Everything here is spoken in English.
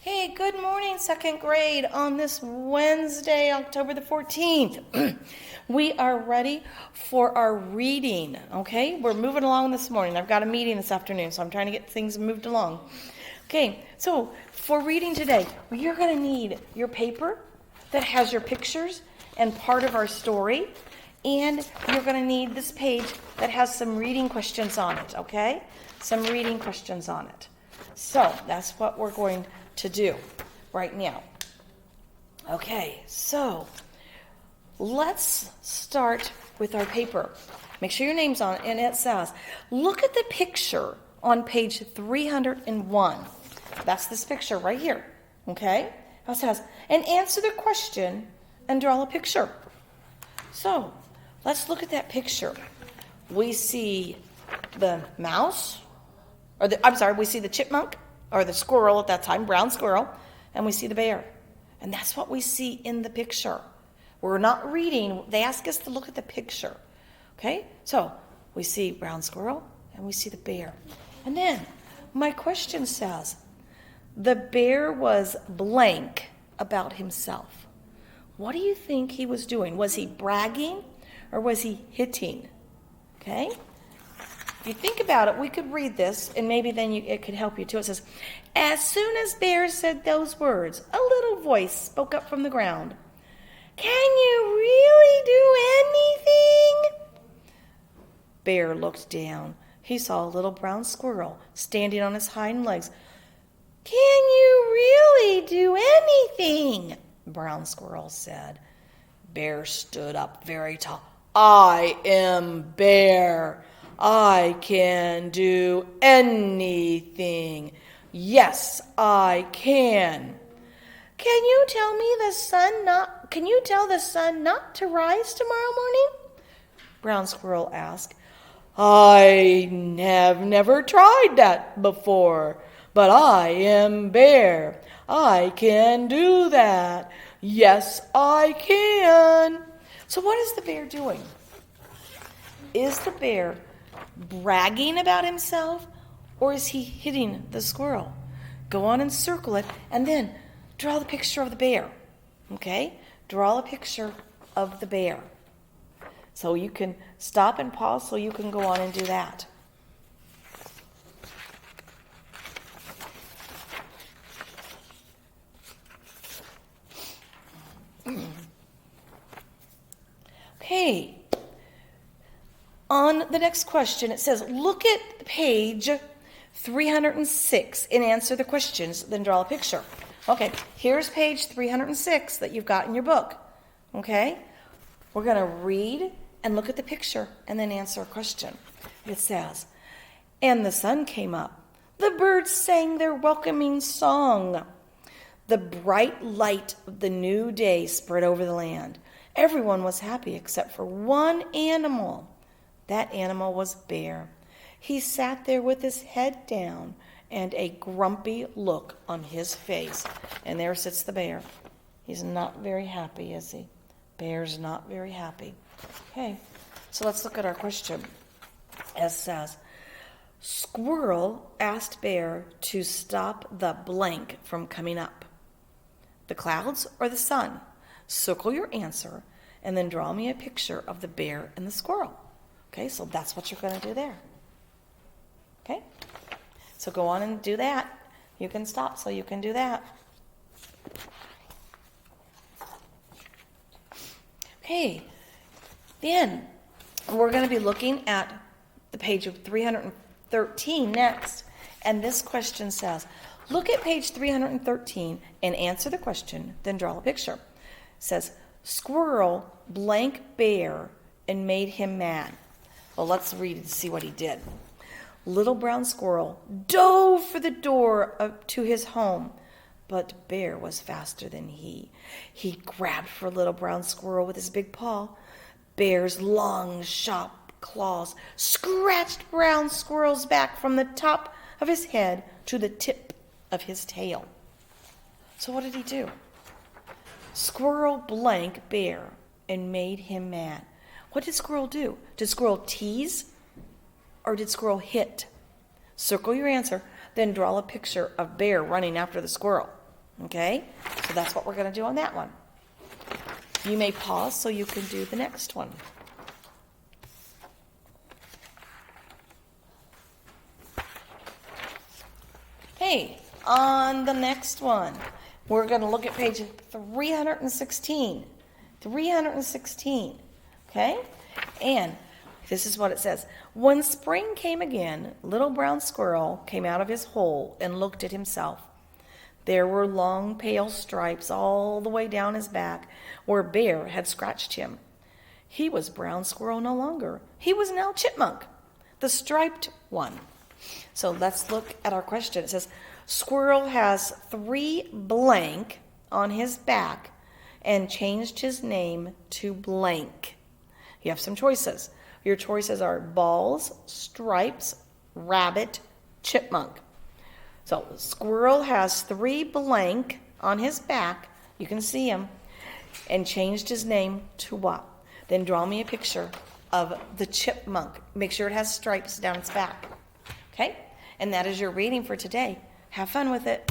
Hey, good morning, second grade, on this Wednesday, October the 14th. We are ready for our reading, okay? We're moving along this morning. I've got a meeting this afternoon, so I'm trying to get things moved along. Okay, so for reading today, you're going to need your paper that has your pictures and part of our story, and you're going to need this page that has some reading questions on it, okay? Some reading questions on it. So that's what we're going to do right now. Okay, so let's start with our paper. Make sure your name's on it, and it says, look at the picture on page 301. That's this picture right here, okay? It says, and answer the question and draw a picture. So let's look at that picture. We see the mouse, we see the chipmunk, or the squirrel at that time, brown squirrel, and we see the bear. And that's what we see in the picture. We're not reading. They ask us to look at the picture. Okay? So we see brown squirrel, and we see the bear. And then my question says, the bear was blank about himself. What do you think he was doing? Was he bragging, or was he hitting? Okay? If you think about it, we could read this, and maybe then it could help you too. It says, as soon as Bear said those words, a little voice spoke up from the ground. Can you really do anything? Bear looked down. He saw a little brown squirrel standing on his hind legs. Can you really do anything? Brown squirrel said. Bear stood up very tall. I am Bear. I can do anything. Yes, I can. Can you tell the sun not to rise tomorrow morning? Brown squirrel asked. I have never tried that before, but I am Bear. I can do that. Yes, I can. So what is the bear doing? Is the bear bragging about himself, or is he hitting the squirrel? Go on and circle it, and then draw the picture of the bear. Okay? Draw a picture of the bear. So you can stop and pause so you can go on and do that. Okay. On the next question, it says, look at page 306 and answer the questions, then draw a picture. Okay, here's page 306 that you've got in your book. Okay, we're going to read and look at the picture and then answer a question. It says, and the sun came up. The birds sang their welcoming song. The bright light of the new day spread over the land. Everyone was happy except for one animal. That animal was Bear. He sat there with his head down and a grumpy look on his face. And there sits the bear. He's not very happy, is he? Bear's not very happy. Okay, so let's look at our question. It says, Squirrel asked Bear to stop the blank from coming up. The clouds or the sun? Circle your answer and then draw me a picture of the bear and the squirrel. Okay, so that's what you're going to do there. Okay, so go on and do that. You can stop so you can do that. Okay, then we're going to be looking at the page of 313 next. And this question says, look at page 313 and answer the question, then draw a picture. It says, Squirrel blank Bear and made him mad. Well, let's read and see what he did. Little brown squirrel dove for the door to his home, but Bear was faster than he. He grabbed for little brown squirrel with his big paw. Bear's long, sharp claws scratched brown squirrel's back from the top of his head to the tip of his tail. So what did he do? Squirrel blank Bear and made him mad. What did squirrel do? Did squirrel tease or did squirrel hit? Circle your answer, then draw a picture of Bear running after the squirrel. Okay, so that's what we're going to do on that one. You may pause so you can do the next one. Hey, on the next one, we're going to look at page 316. 316, okay? And this is what it says. When spring came again, little brown squirrel came out of his hole and looked at himself. There were long pale stripes all the way down his back where Bear had scratched him. He was brown squirrel no longer. He was now chipmunk, the striped one. So let's look at our question. It says, squirrel has 3 blank on his back and changed his name to blank. You have some choices. Your choices are balls, stripes, rabbit, chipmunk. So squirrel has 3 blank on his back, you can see him, and changed his name to what? Then draw me a picture of the chipmunk. Make sure it has stripes down its back. Okay? And that is your reading for today. Have fun with it.